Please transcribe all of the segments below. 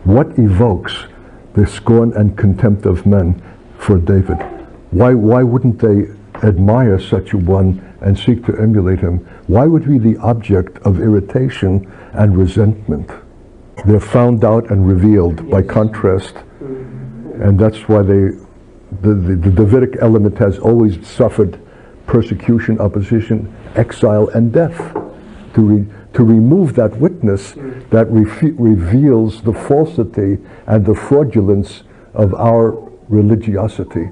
What evokes the scorn and contempt of men for David? Why wouldn't they admire such a one and seek to emulate him? Why would he be the object of irritation and resentment? They're found out and revealed by contrast, and that's why the Davidic element has always suffered persecution, opposition, exile, and death. To remove that witness that reveals the falsity and the fraudulence of our religiosity.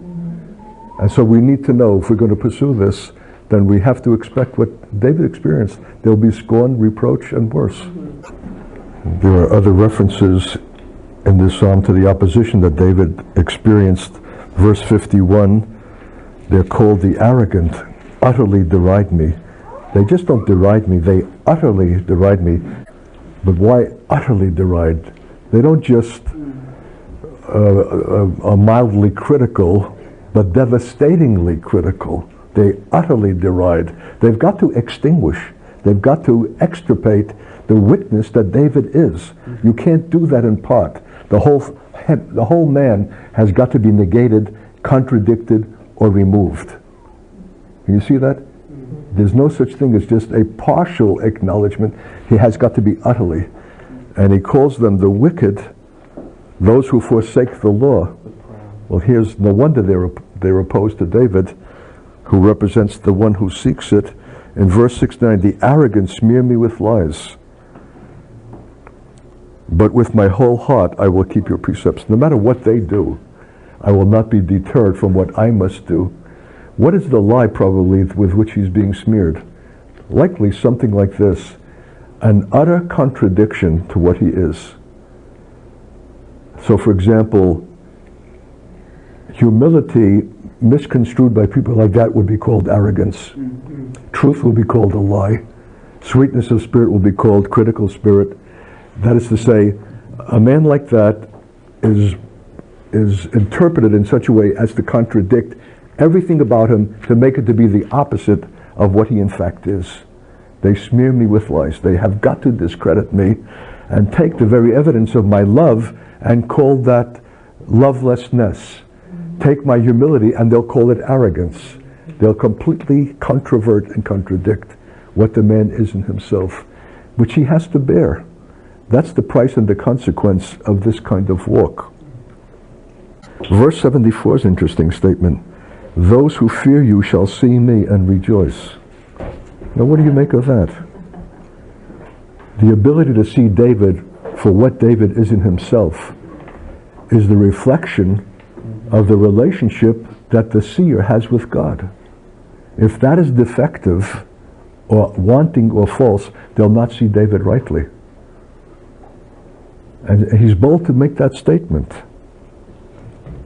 And so we need to know, if we're going to pursue this, then we have to expect what David experienced. There'll be scorn, reproach, and worse. There are other references in this psalm to the opposition that David experienced. Verse 51, they're called the arrogant, utterly deride me. They just don't deride me, they utterly deride me. But why utterly deride? They don't just are mildly critical, but devastatingly critical. They utterly deride. They've got to extinguish. They've got to extirpate the witness that David is. You can't do that in part. The whole man has got to be negated, contradicted, or removed. Can you see that? There's no such thing as just a partial acknowledgement. He has got to be utterly. And he calls them the wicked, those who forsake the law. Well, here's no wonder they're opposed to David, who represents the one who seeks it. In verse 69, the arrogant smear me with lies, but with my whole heart I will keep your precepts. No matter what they do, I will not be deterred from what I must do. What is the lie probably with which he's being smeared? Likely something like this: an utter contradiction to what he is. So for example, humility misconstrued by people like that would be called arrogance. Truth will be called a lie. Sweetness of spirit will be called critical spirit. That is to say, a man like that is interpreted in such a way as to contradict everything about him, to make it to be the opposite of what he in fact is. They smear me with lies. They have got to discredit me and take the very evidence of my love and call that lovelessness. Take my humility and they'll call it arrogance. They'll completely controvert and contradict what the man is in himself, which he has to bear. That's the price and the consequence of this kind of walk. Verse 74 is an interesting statement. Those who fear you shall see me and rejoice. Now what do you make of that? The ability to see David for what David is in himself is the reflection of the relationship that the seer has with God. If that is defective or wanting or false, they'll not see David rightly. And he's bold to make that statement.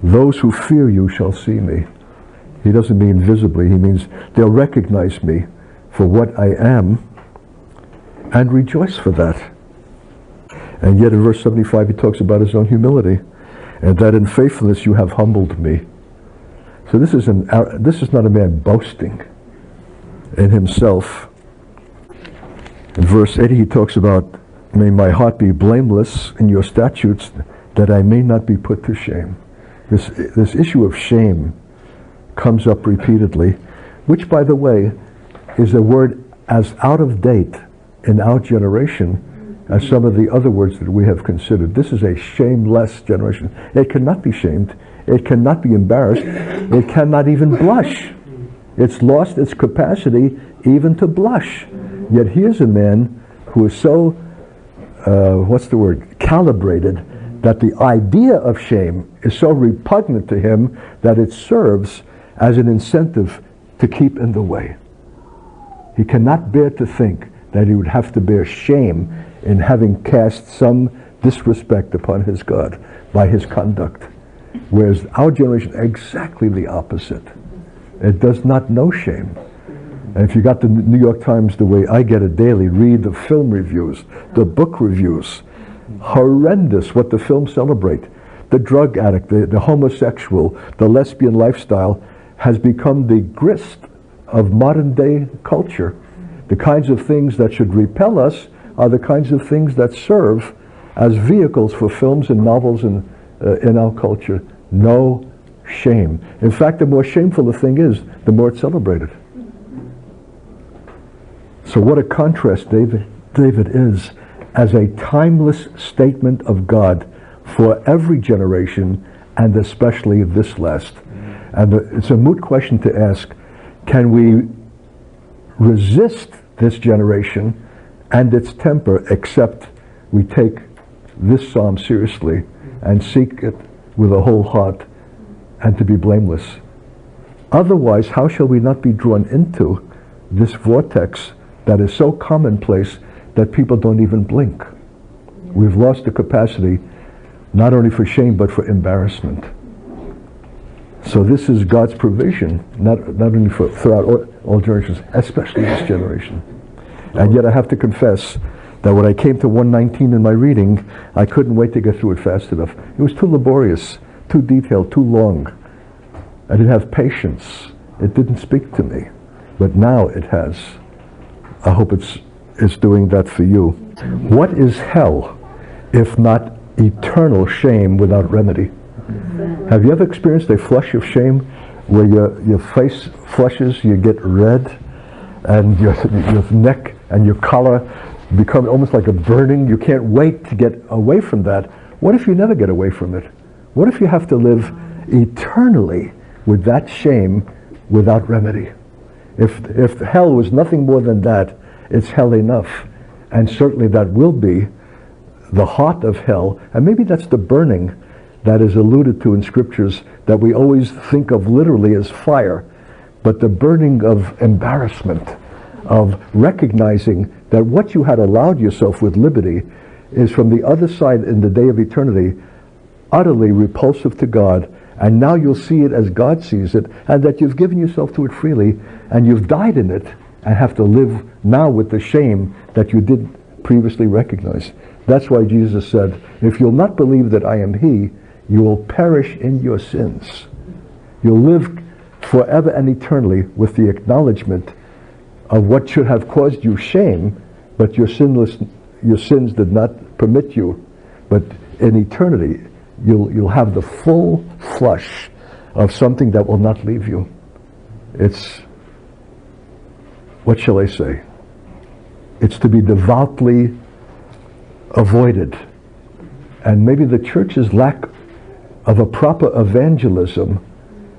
Those who fear you shall see me. He doesn't mean visibly, he means they'll recognize me for what I am and rejoice for that. And yet in verse 75 he talks about his own humility, and that in faithfulness you have humbled me. So this is not a man boasting in himself. In verse 80 he talks about, may my heart be blameless in your statutes, that I may not be put to shame. This issue of shame comes up repeatedly, which, by the way, is a word as out of date in our generation as some of the other words that we have considered. This is a shameless generation. It cannot be shamed. It cannot be embarrassed. It cannot even blush. It's lost its capacity even to blush. Yet here's a man who is so, calibrated, that the idea of shame is so repugnant to him that it serves as an incentive to keep in the way. He cannot bear to think that he would have to bear shame in having cast some disrespect upon his God by his conduct. Whereas our generation, exactly the opposite. It does not know shame. And if you got the New York Times the way I get it daily, read the film reviews, the book reviews. Horrendous what the films celebrate. The drug addict, the homosexual, the lesbian lifestyle has become the grist of modern day culture. The kinds of things that should repel us are the kinds of things that serve as vehicles for films and novels in our culture. No shame. In fact, the more shameful the thing is, the more it's celebrated. So what a contrast David is as a timeless statement of God for every generation, and especially this last. And it's a moot question to ask, can we resist this generation and its temper, except we take this psalm seriously and seek it with a whole heart and to be blameless? Otherwise, how shall we not be drawn into this vortex that is so commonplace that people don't even blink? We've lost the capacity not only for shame but for embarrassment. So this is God's provision, not only throughout all generations, especially this generation. And yet I have to confess that when I came to 119 in my reading, I couldn't wait to get through it fast enough. It was too laborious, too detailed, too long. I didn't have patience. It didn't speak to me. But now it has. I hope it's doing that for you. What is hell if not eternal shame without remedy? Have you ever experienced a flush of shame where your face flushes, you get red, and your neck and your collar become almost like a burning? You can't wait to get away from that. What if you never get away from it? What if you have to live eternally with that shame without remedy? If hell was nothing more than that, it's hell enough. And certainly that will be the heart of hell. And maybe that's the burning that is alluded to in scriptures that we always think of literally as fire. But the burning of embarrassment, of recognizing that what you had allowed yourself with liberty is from the other side in the day of eternity utterly repulsive to God, and now you'll see it as God sees it, and that you've given yourself to it freely, and you've died in it, and have to live now with the shame that you did previously recognize. That's why Jesus said, if you'll not believe that I am He, you will perish in your sins. You'll live forever and eternally with the acknowledgement of what should have caused you shame, but your sins did not permit you. But in eternity, you'll have the full flush of something that will not leave you. It's, what shall I say? It's to be devoutly avoided. And maybe the church's lack of a proper evangelism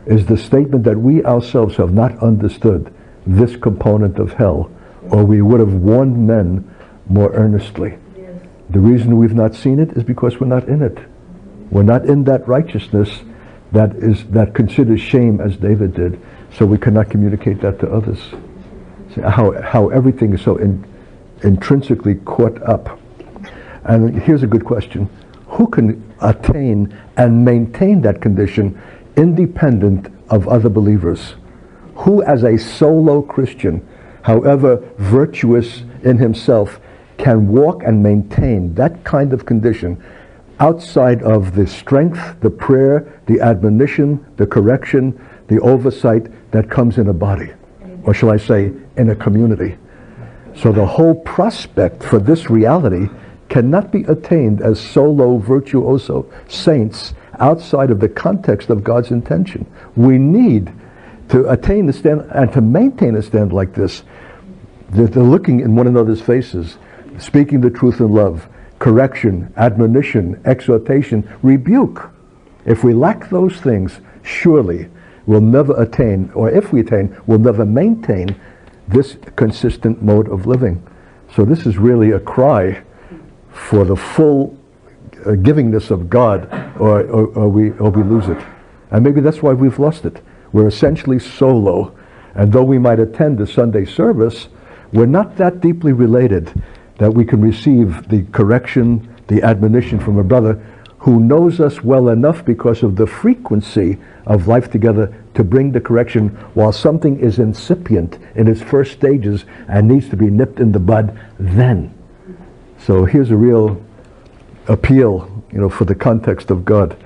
is the statement that we ourselves have not understood this component of hell, or we would have warned men more earnestly. Yes. The reason we've not seen it is because we're not in it. We're not in that righteousness that considers shame as David did, so we cannot communicate that to others. See how everything is so intrinsically caught up. And here's a good question. Who can attain and maintain that condition independent of other believers? Who as a solo Christian, however virtuous in himself, can walk and maintain that kind of condition outside of the strength, the prayer, the admonition, the correction, the oversight that comes in a body, or shall I say, in a community? So the whole prospect for this reality cannot be attained as solo virtuoso saints outside of the context of God's intention. We need to attain the stand and to maintain a stand like this. They're looking in one another's faces, speaking the truth in love, correction, admonition, exhortation, rebuke. If we lack those things, surely we'll never attain, or if we attain, we'll never maintain this consistent mode of living. So this is really a cry for the full givingness of God, or we lose it. And maybe that's why we've lost it. We're essentially solo, and though we might attend the Sunday service, we're not that deeply related that we can receive the correction, the admonition from a brother who knows us well enough because of the frequency of life together to bring the correction while something is incipient in its first stages and needs to be nipped in the bud then. So here's a real appeal, for the context of God.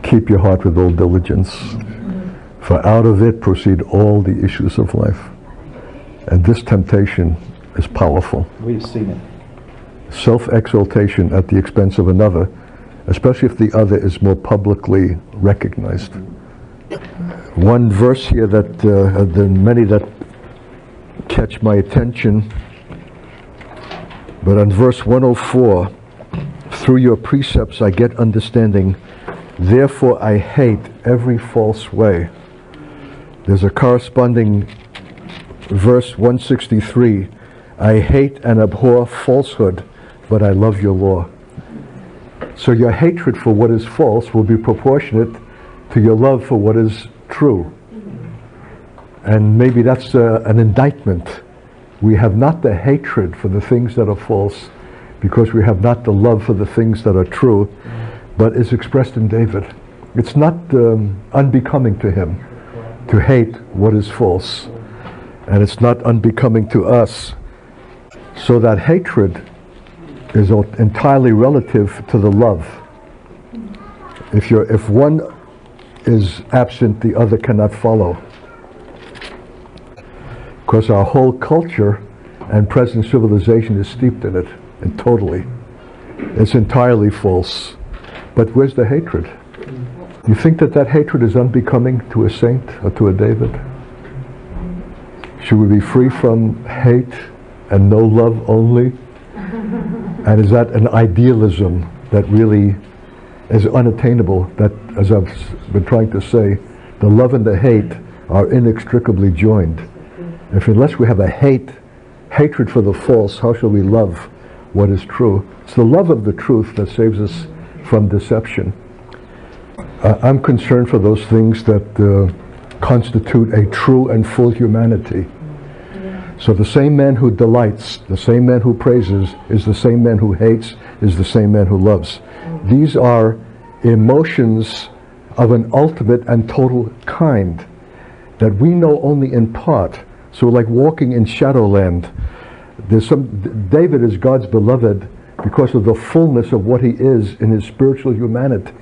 Keep your heart with all diligence, for out of it proceed all the issues of life. And this temptation is powerful. We've seen it. self-exaltation at the expense of another, especially if the other is more publicly recognized. One verse here that there are many that catch my attention, but on verse 104, through your precepts I get understanding, therefore I hate every false way. There's a corresponding verse 163, I hate and abhor falsehood, but I love your law. So your hatred for what is false will be proportionate to your love for what is true. And maybe that's an indictment. We have not the hatred for the things that are false because we have not the love for the things that are true, but it's expressed in David. It's not unbecoming to him to hate what is false, and it's not unbecoming to us. So that hatred is entirely relative to the love. If one is absent, the other cannot follow. Because our whole culture and present civilization is steeped in it, and totally. It's entirely false. But where's the hatred? You think that that hatred is unbecoming to a saint or to a David? Should we be free from hate and no love only? And is that an idealism that really is unattainable? That, as I've been trying to say, the love and the hate are inextricably joined. Unless we have a hatred for the false, how shall we love what is true? It's the love of the truth that saves us from deception. I'm concerned for those things that constitute a true and full humanity. So the same man who delights, the same man who praises, is the same man who hates, is the same man who loves. These are emotions of an ultimate and total kind that we know only in part. So like walking in Shadowland, David is God's beloved because of the fullness of what he is in his spiritual humanity.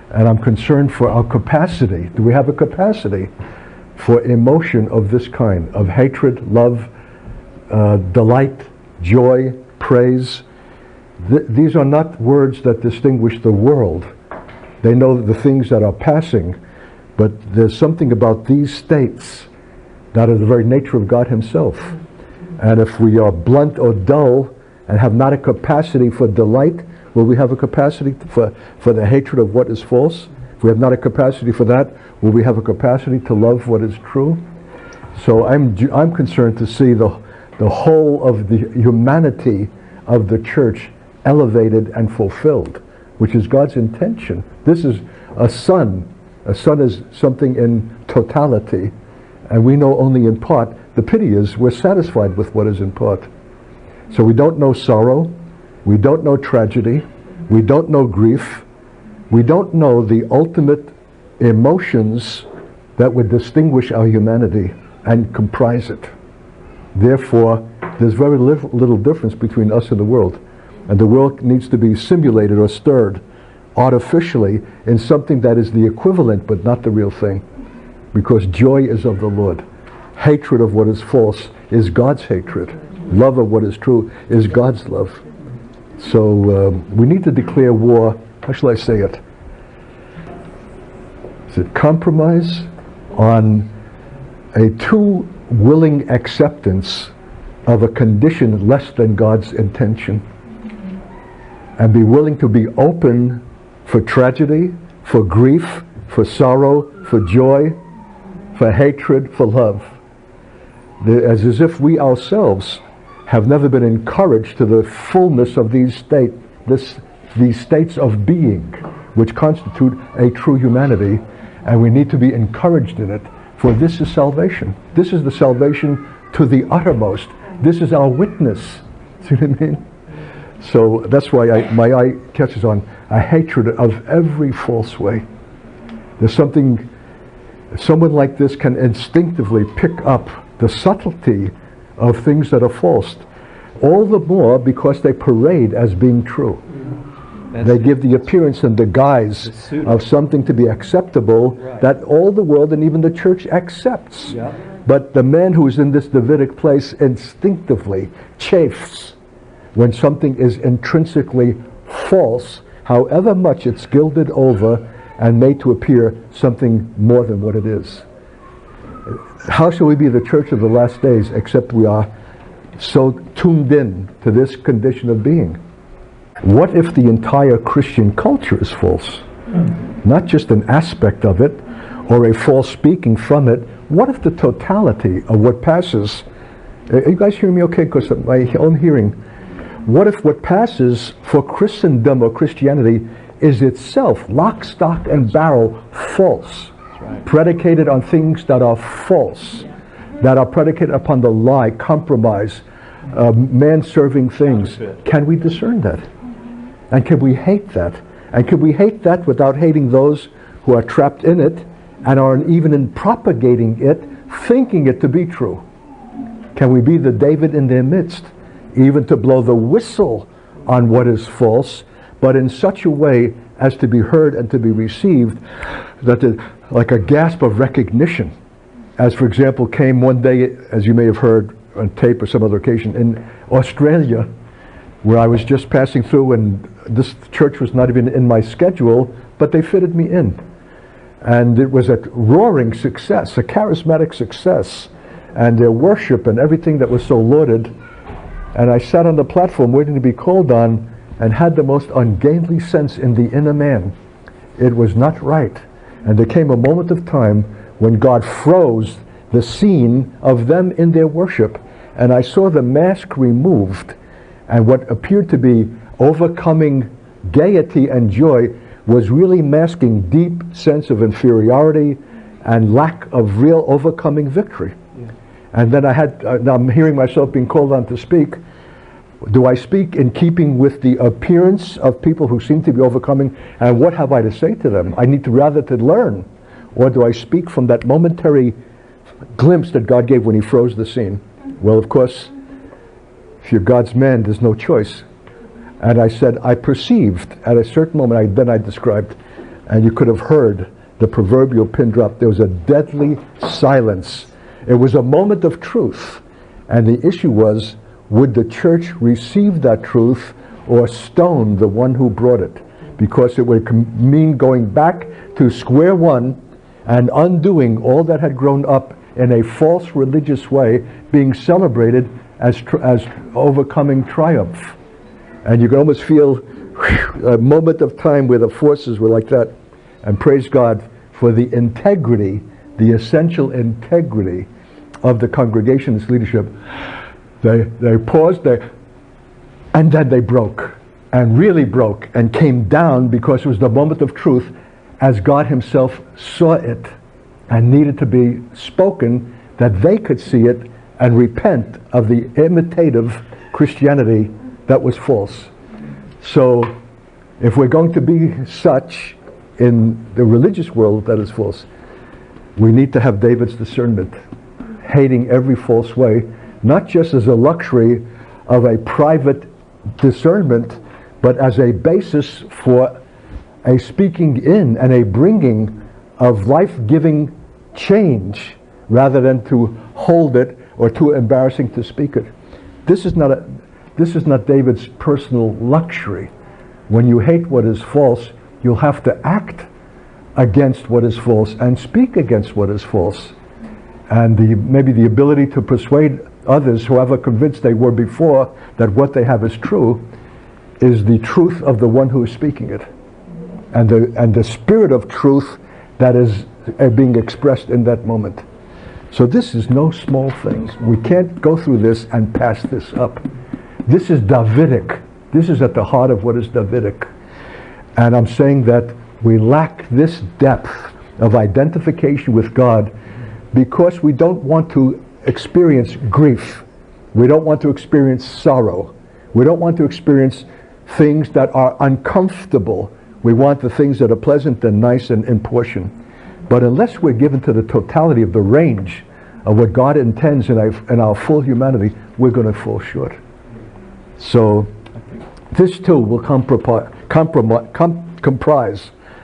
And I'm concerned for our capacity. Do we have a capacity for emotion of this kind, of hatred, love, delight, joy, praise? These are not words that distinguish the world. They know the things that are passing, but there's something about these states that are the very nature of God himself. And if we are blunt or dull and have not a capacity for delight, will we have a capacity for the hatred of what is false? If we have not a capacity for that, will we have a capacity to love what is true? So I'm concerned to see the whole of the humanity of the church elevated and fulfilled, which is God's intention. This is a son. A son is something in totality, and we know only in part. The pity is we're satisfied with what is in part. So we don't know sorrow, we don't know tragedy, we don't know grief, we don't know the ultimate emotions that would distinguish our humanity and comprise it. Therefore, there's very little difference between us and the world. And the world needs to be simulated or stirred artificially in something that is the equivalent but not the real thing. Because joy is of the Lord. Hatred of what is false is God's hatred. Love of what is true is God's love. So we need to declare war. How shall I say it? Is it compromise on a too willing acceptance of a condition less than God's intention, and be willing to be open for tragedy, for grief, for sorrow, for joy, for hatred, for love. As if we ourselves have never been encouraged to the fullness of these states of being, which constitute a true humanity, and we need to be encouraged in it, for this is salvation. This is the salvation to the uttermost. This is our witness. See what I mean? So that's why my eye catches on a hatred of every false way. There's something, someone like this can instinctively pick up the subtlety of things that are false, all the more because they parade as being true. They give the appearance and the guise of something to be acceptable, that all the world and even the church accepts. But the man who is in this Davidic place instinctively chafes when something is intrinsically false, however much it's gilded over and made to appear something more than what it is. How shall we be the church of the last days except we are so tuned in to this condition of being? What if the entire Christian culture is false? Not just an aspect of it or a false speaking from it. What if the totality of what passes, are you guys hearing me okay? Because of my own hearing. What if what passes for Christendom or Christianity is itself lock, stock, and barrel false? Right. Predicated on things that are false, that are predicated upon the lie, compromise, man-serving things. Can we discern that? And can we hate that? And can we hate that without hating those who are trapped in it and are even in propagating it, thinking it to be true? Can we be the David in their midst, even to blow the whistle on what is false, but in such a way as to be heard and to be received, that like a gasp of recognition, as for example came one day, as you may have heard on tape or some other occasion, in Australia, where I was just passing through, and this church was not even in my schedule, but they fitted me in. And it was a roaring success, a charismatic success, and their worship and everything that was so lauded. And I sat on the platform waiting to be called on, and had the most ungainly sense in the inner man. It was not right. And there came a moment of time when God froze the scene of them in their worship, and I saw the mask removed, and what appeared to be overcoming gaiety and joy was really masking deep sense of inferiority and lack of real overcoming victory. Yeah. And then I'm hearing myself being called on to speak. Do I speak in keeping with the appearance of people who seem to be overcoming, and what have I to say to them? I need to rather to learn. Or do I speak from that momentary glimpse that God gave when he froze the scene? Well, of course, if you're God's man, there's no choice. And I said, I perceived at a certain moment, then I described, and you could have heard the proverbial pin drop. There was a deadly silence. It was a moment of truth. And the issue was, would the church receive that truth or stone the one who brought it? Because it would mean going back to square one and undoing all that had grown up in a false religious way, being celebrated as overcoming triumph. And you can almost feel a moment of time where the forces were like that. And praise God for the integrity, the essential integrity of the congregation's leadership. They paused, and then they broke, and really broke, and came down because it was the moment of truth as God himself saw it and needed to be spoken, that they could see it and repent of the imitative Christianity that was false. So if we're going to be such in the religious world that is false, we need to have David's discernment, hating every false way, not just as a luxury of a private discernment, but as a basis for a speaking in and a bringing of life-giving change, rather than to hold it or too embarrassing to speak it. This is not David's personal luxury. When you hate what is false, you'll have to act against what is false and speak against what is false. And maybe the ability to persuade others, whoever convinced they were before that what they have is true, is the truth of the one who is speaking it, and the spirit of truth that is being expressed in that moment. So this is no small thing. We can't go through this and pass this up. This is Davidic. This is at the heart of what is Davidic. And I'm saying that we lack this depth of identification with God because we don't want to experience grief. We don't want to experience sorrow. We don't want to experience things that are uncomfortable. We want the things that are pleasant and nice and in portion. But unless we're given to the totality of the range of what God intends in our full humanity, we're going to fall short. So this too will comprise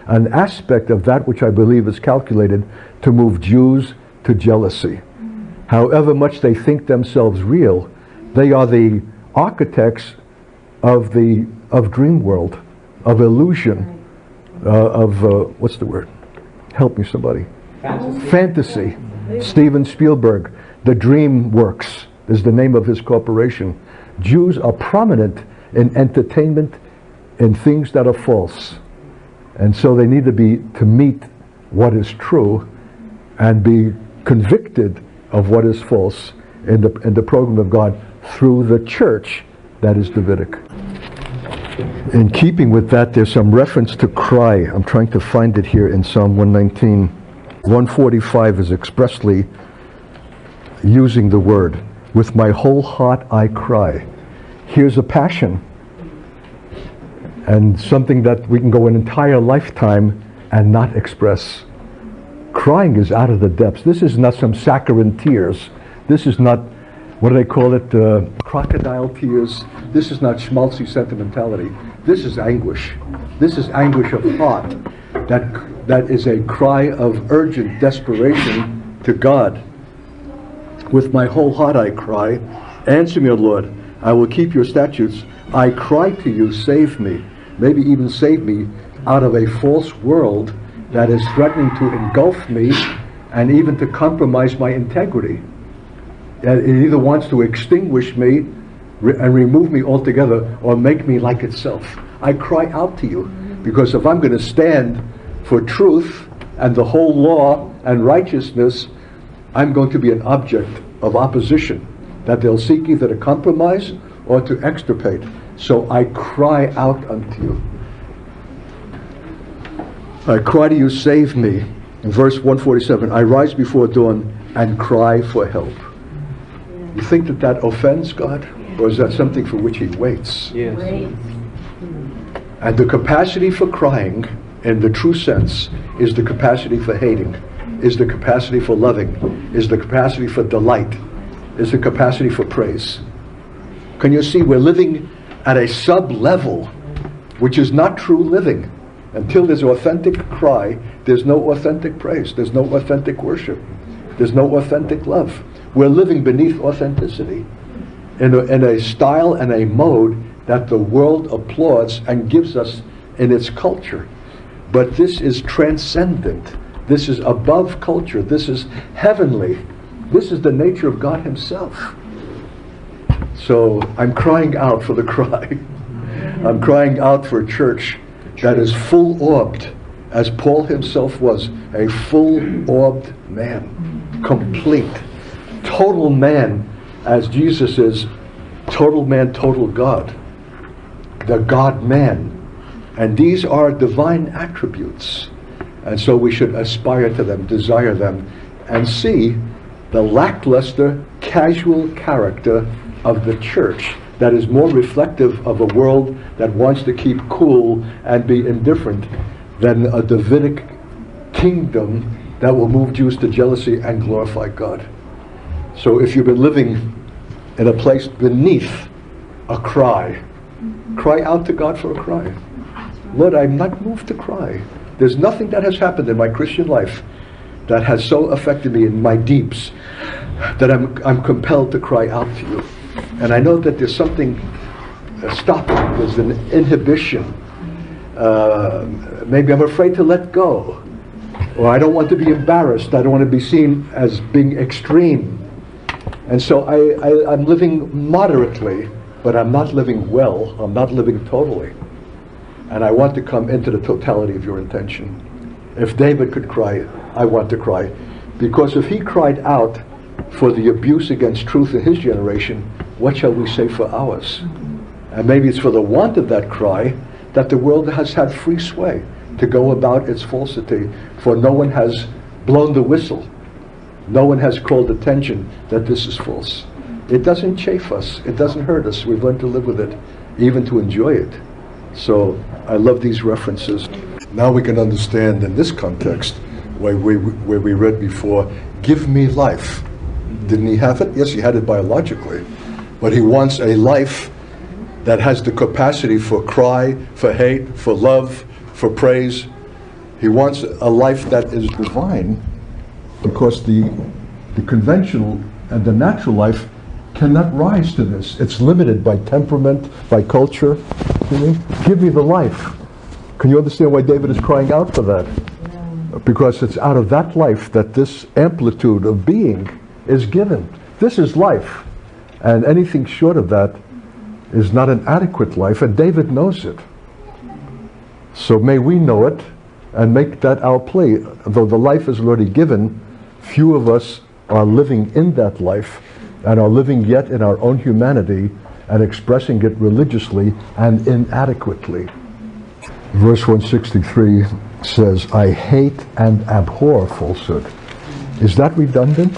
an aspect of that which I believe is calculated to move Jews to jealousy. However much they think themselves real, they are the architects of dream world, of illusion, what's the word? Help me, somebody. Fantasy. Steven Spielberg, the Dream Works is the name of his corporation. Jews are prominent in entertainment in things that are false. And so they need to meet what is true and be convicted of what is false in the program of God through the church that is Davidic. In keeping with that, there's some reference to cry. I'm trying to find it here in Psalm 119. 145 is expressly using the word, with my whole heart I cry. Here's a passion, and something that we can go an entire lifetime and not express. Crying is out of the depths. This is not some saccharine tears. This is not, what do they call it, crocodile tears. This is not schmaltzy sentimentality. This is anguish. This is anguish of heart. That is a cry of urgent desperation to God. With my whole heart I cry. Answer me, O Lord. I will keep your statutes. I cry to you, save me. Maybe even save me out of a false world that is threatening to engulf me and even to compromise my integrity. It either wants to extinguish me and remove me altogether or make me like itself. I cry out to you, because if I'm going to stand for truth and the whole law and righteousness, I'm going to be an object of opposition that they'll seek either to compromise or to extirpate. So I cry out unto you. I cry to you, save me. In verse 147, I rise before dawn and cry for help. You think that offends God? Or is that something for which he waits? Yes. And the capacity for crying, in the true sense, is the capacity for hating, is the capacity for loving, is the capacity for delight, is the capacity for praise. Can you see, we're living at a sub-level, which is not true living. Until there's authentic cry, there's no authentic praise, there's no authentic worship, there's no authentic love. We're living beneath authenticity in a style and a mode that the world applauds and gives us in its culture. But this is transcendent. This is above culture. This is heavenly. This is the nature of God himself. So I'm crying out for the cry. I'm crying out for a church that is full-orbed, as Paul himself was, a full-orbed man, complete, total man, as Jesus is, total man, total God, the God-man. And these are divine attributes. And so we should aspire to them, desire them, and see the lackluster, casual character of the church that is more reflective of a world that wants to keep cool and be indifferent than a Davidic kingdom that will move Jews to jealousy and glorify God. So if you've been living in a place beneath a cry, cry out to God for a cry. Lord, I'm not moved to cry. There's nothing that has happened in my Christian life that has so affected me in my deeps that I'm compelled to cry out to you. And I know that there's something stopping. There's an inhibition. Maybe I'm afraid to let go. Or I don't want to be embarrassed. I don't want to be seen as being extreme. And so I'm living moderately, but I'm not living well. I'm not living totally. And I want to come into the totality of your intention. If David could cry, I want to cry. Because if he cried out for the abuse against truth in his generation, what shall we say for ours? And maybe it's for the want of that cry that the world has had free sway to go about its falsity, for no one has blown the whistle. No one has called attention that this is false. It doesn't chafe us. It doesn't hurt us. We've learned to live with it, even to enjoy it. So I love these references. Now we can understand in this context where we read before, give me life. Didn't he have it? Yes, he had it biologically. But he wants a life that has the capacity for cry, for hate, for love, for praise. He wants a life that is divine, because the conventional and the natural life cannot rise to this. It's limited by temperament, by culture. Give me the life. Can you understand why David is crying out for that? Because it's out of that life that this amplitude of being is given. This is life. And anything short of that is not an adequate life, and David knows it. So may we know it and make that our plea. Though the life is already given, few of us are living in that life and are living yet in our own humanity and expressing it religiously and inadequately. Verse 163 says, I hate and abhor falsehood. Is that redundant?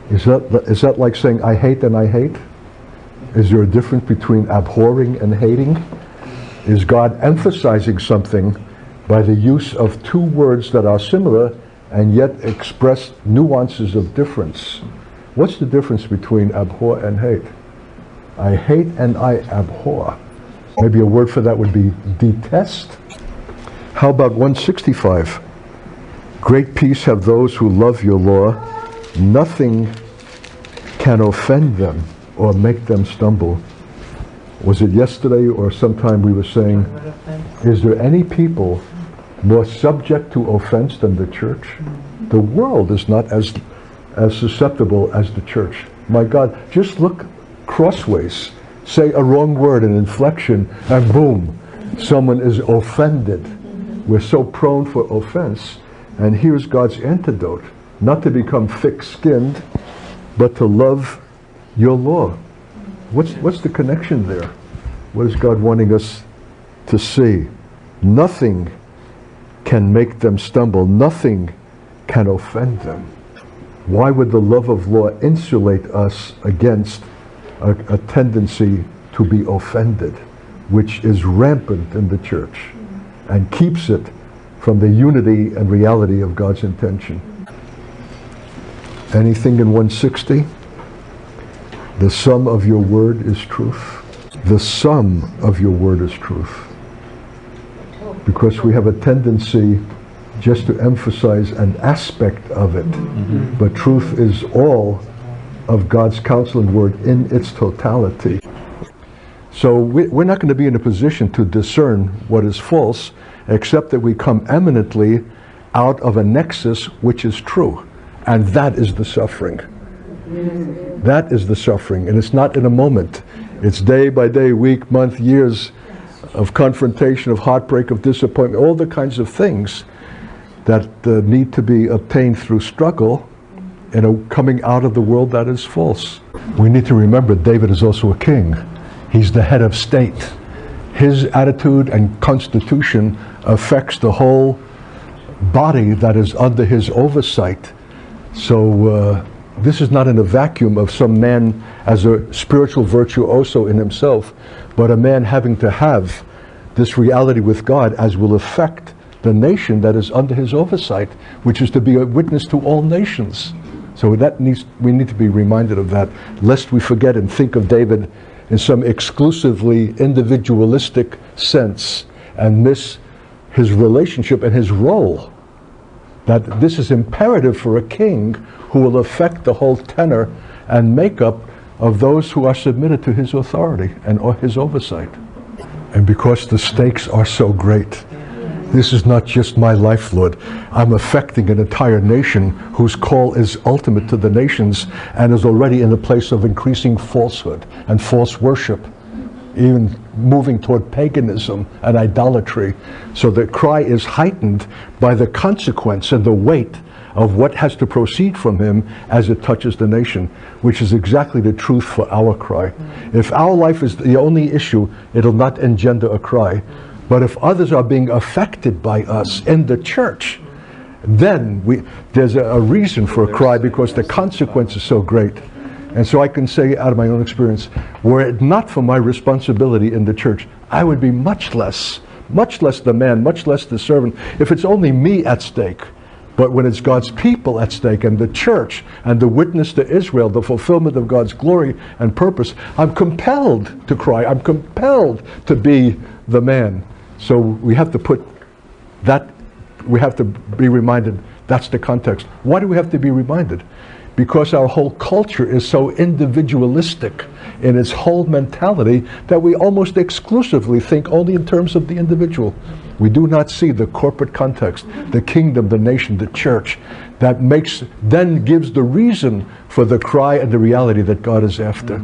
Is that like saying I hate and I hate? Is there a difference between abhorring and hating? Is God emphasizing something by the use of two words that are similar and yet express nuances of difference? What's the difference between abhor and hate? I hate and I abhor. Maybe a word for that would be detest. How about 165? Great peace have those who love your law. Nothing can offend them or make them stumble. Was it yesterday or sometime we were saying, is there any people more subject to offense than the church? The world is not as susceptible as the church. My God, just look crossways. Say a wrong word, an inflection, and boom, someone is offended. We're so prone for offense. And here's God's antidote. Not to become thick-skinned, but to love your law. What's the connection there? What is God wanting us to see? Nothing can make them stumble. Nothing can offend them. Why would the love of law insulate us against a tendency to be offended, which is rampant in the church and keeps it from the unity and reality of God's intention? Anything in 160? The sum of your word is truth. The sum of your word is truth. Because we have a tendency just to emphasize an aspect of it. But truth is all of God's counsel and word in its totality. So we're not going to be in a position to discern what is false, except that we come eminently out of a nexus which is true. And that is the suffering. That is the suffering. And it's not in a moment. It's day by day, week, month, years of confrontation, of heartbreak, of disappointment, all the kinds of things that need to be obtained through struggle and coming out of the world that is false. We need to remember David is also a king. He's the head of state. His attitude and constitution affects the whole body that is under his oversight. So this is not in a vacuum of some man as a spiritual virtuoso in himself, but a man having to have this reality with God as will affect the nation that is under his oversight, which is to be a witness to all nations. So we need to be reminded of that, lest we forget and think of David in some exclusively individualistic sense and miss his relationship and his role. That this is imperative for a king who will affect the whole tenor and makeup of those who are submitted to his authority and his oversight. And because the stakes are so great, this is not just my life, Lord. I'm affecting an entire nation whose call is ultimate to the nations and is already in a place of increasing falsehood and false worship, even moving toward paganism and idolatry. So the cry is heightened by the consequence and the weight of what has to proceed from him as it touches the nation, which is exactly the truth for our cry. If our life is the only issue, it'll not engender a cry. But if others are being affected by us in the church, then there's a reason for a cry, because the consequence is so great. And so I can say out of my own experience, were it not for my responsibility in the church, I would be much less the man, much less the servant, if it's only me at stake. But when it's God's people at stake and the church and the witness to Israel, the fulfillment of God's glory and purpose, I'm compelled to cry. I'm compelled to be the man. So we have to put that, we have to be reminded that's the context. Why do we have to be reminded? because our whole culture is so individualistic in its whole mentality that we almost exclusively think only in terms of the individual. We do not see the corporate context, the kingdom, the nation, the church, that then gives the reason for the cry and the reality that God is after.